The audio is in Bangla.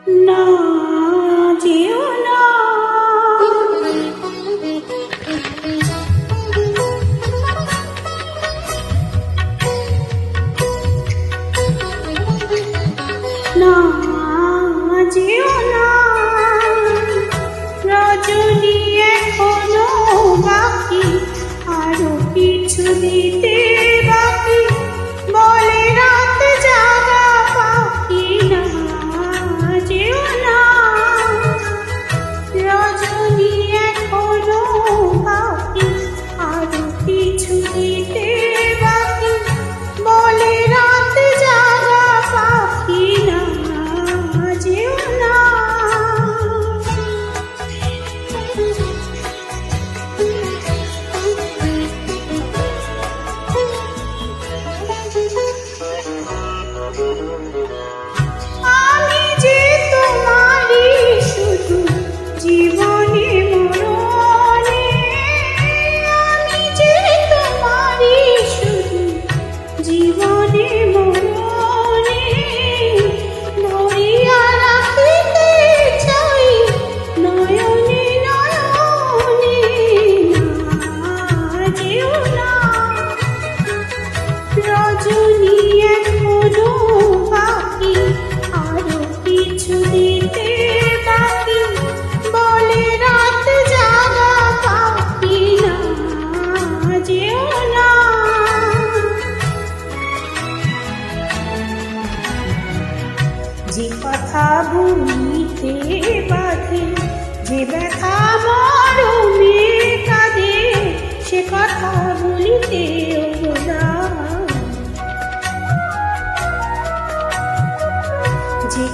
না যেও না, না যেও না, রজনী এখনো বাকি, আরো কিছু দিতে বাকি, বলে রাত জাগা পাখি। না যেও না, রজনী এখনো বাকি, আরো কিছু দিতে বাকি, বলে রাত জাগা পাখি। না যেও না, আমি যে তোমারই শুধু জীবনে মরণে, আমি যে তোমারই শুধু জীবনে মরণে, ধরিয়া রাখিতে চাই নয়নে নয়নে। না যেও না, রজনী এখনো বাকি, আরো কিছু দিতে বাকি, বলে রাত জাগা পাখি। না যেও না, যে কথা বলিতে বাধে, যে ব্যথা মরমে কাঁদে, সে কথা বলিতে ওগো, যে